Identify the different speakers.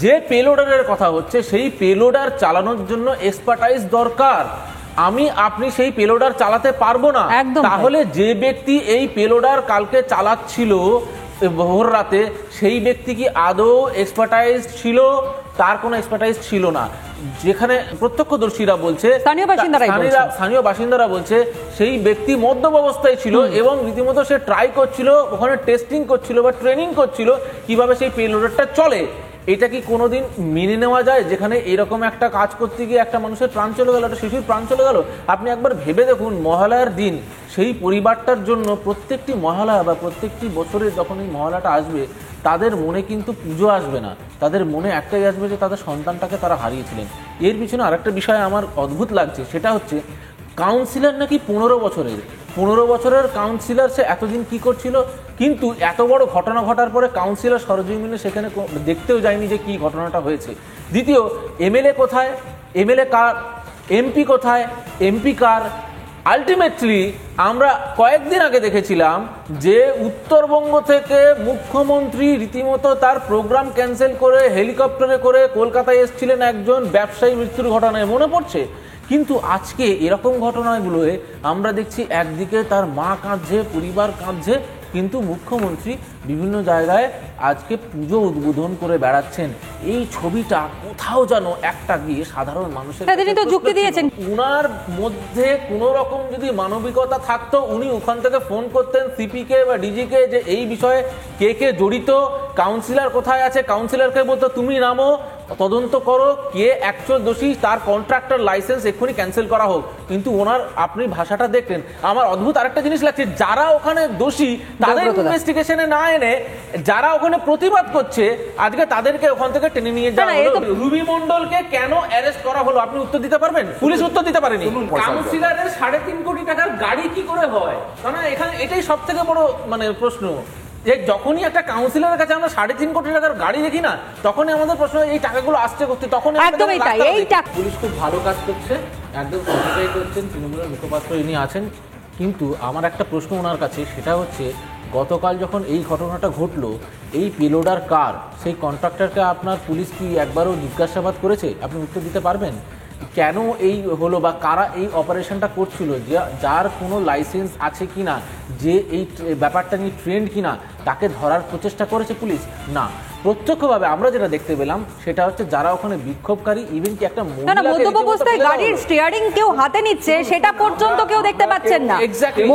Speaker 1: যে পেলোডারের কথা হচ্ছে সেই পেলোডার চালানোর জন্য এক্সপার্টাইজ দরকার। আপনি সেই পেলোডার চালাতে পারবো না। তাহলে যে ব্যক্তি এই পেলোডার কালকে চালাচ্ছিল ভোর রাতে, সেই ব্যক্তি কি আদৌ এক্সপার্টাইজ ছিল? তার কোনো এক্সপার্টাইজ ছিল না। যেখানে প্রত্যক্ষদর্শীরা বলছে, স্থানীয় বাসিন্দারা বলছে সেই ব্যক্তি মদ্যপ অবস্থায় ছিল এবং রীতিমতো সে ট্রাই করছিল, ওখানে টেস্টিং করছিল বা ট্রেনিং করছিল কিভাবে সেই পেলোডারটা চলে। এটা কি কোনোদিন মেনে নেওয়া যায়, যেখানে এরকম একটা কাজ করতে গিয়ে একটা মানুষের প্রাণ চলে গেল, একটা শিশুর প্রাণ চলে গেল? আপনি একবার ভেবে দেখুন, মহালয়ার দিন সেই পরিবারটার জন্য প্রত্যেকটি মহালয়া বা প্রত্যেকটি বছরে যখন এই মহালয়াটা আসবে, তাদের মনে কিন্তু পুজো আসবে না, তাদের মনে একটাই আসবে যে তাদের সন্তানটাকে তারা হারিয়েছিলেন। এর পিছনে আরেকটা বিষয় আমার অদ্ভুত লাগছে, সেটা হচ্ছে কাউন্সিলর নাকি 15 বছরের কাউন্সিলর, সে এতদিন কি করছিল? কিন্তু এত বড় ঘটনা ঘটার পরে কাউন্সিলর সরজমিনে সেখানে দেখতেও যায়নি যে কি ঘটনাটা হয়েছে। দ্বিতীয়, এমএলএ কোথায়? এমএলএ কার? এমপি কোথায়? এমপি কার? আলটিমেটলি আমরা কয়েকদিন আগে দেখেছিলাম যে উত্তরবঙ্গ থেকে মুখ্যমন্ত্রী রীতিমতো তার প্রোগ্রাম ক্যান্সেল করে হেলিকপ্টারে করে কলকাতায় এসেছিলেন একজন ব্যবসায়ী মৃত্যুর ঘটনায়, মনে পড়ছে? কিন্তু আজকে এরকম ঘটনাগুলোয় আমরা দেখছি একদিকে তার মা কাঁদছে, পরিবার কাঁদছে, কিন্তু মুখ্যমন্ত্রী বিভিন্ন জায়গায় আজকে পুজো উদ্বোধন করে বেড়াচ্ছেন। এই ছবিটা কোথাও যেন একটা গিয়ে সাধারণ মানুষের
Speaker 2: যুক্তি দিয়েছেন,
Speaker 1: উনার মধ্যে কোনো রকম যদি মানবিকতা থাকতো উনি ওখান থেকে ফোন করতেন সিপিকে বা ডিজিকে যে এই বিষয়ে কে কে জড়িত, কাউন্সিলর কোথায় আছে, কাউন্সিলরকে বলতো তুমি নামো, তদন্ত করো, কে অ্যাকচুয়াল দোষী, তার কন্ট্রাক্টর লাইসেন্স এক্ষুনি ক্যান্সেল করা হোক। কিন্তু ওনার আপনি ভাষাটা দেখলেন, আমার অদ্ভুত আরেকটা জিনিস লাগছে, যারা ওখানে দোষী তাদের ইনভেস্টিগেশনে না এনে যারা ওখানে প্রতিবাদ করছে আজকে তাদেরকে ওখান থেকে টেনে নিয়ে যাওয়া হলো। রুবি মন্ডলকে কেন অ্যারেস্ট করা হলো আপনি উত্তর দিতে পারবেন? পুলিশ উত্তর দিতে পারেনি। কাউন্সিলরের 3.5 কোটি টাকার গাড়ি কি করে হয়? কারণ এখানে এটাই সব থেকে বড় প্রশ্ন, যে যখনই একটা কাউন্সিলরের কাছে আমরা 3.5 কোটি টাকার গাড়ি দেখি না, তখনই আমাদের প্রশ্ন এই টাকাগুলো আসছে করতে। তখন পুলিশ খুব ভালো কাজ করছে, একদম সহযোগিতা করছেন, তৃণমূলের মুখপাত্র ইনি আছেন। কিন্তু আমার একটা প্রশ্ন ওনার কাছে, সেটা হচ্ছে গতকাল যখন এই ঘটনাটা ঘটলো, এই পেলোডার কার, সেই কন্ট্রাক্টরকে আপনার পুলিশ কি একবারও জিজ্ঞাসাবাদ করেছে? আপনি উত্তর দিতে পারবেন? কেন এই হলো বা কারা এই অপারেশনটা করছিল, যার কোনো লাইসেন্স আছে কিনা, যে এই ব্যাপারটা নিয়ে ট্রেন্ড কিনা, তাকে ধরার প্রচেষ্টা করেছে পুলিশ? না, প্রত্যক্ষভাবে আমরা যেটা দেখতে পেলাম সেটা হচ্ছে যারা ওখানে বিক্ষোভকারী, ইভেন কি একটা
Speaker 2: মদ্যপ অবস্থায় গাড়ির স্টিয়ারিং কেউ হাতে নিচ্ছে সেটা পর্যন্ত কেউ দেখতে পাচ্ছেন না।
Speaker 1: এক্স্যাক্টলি।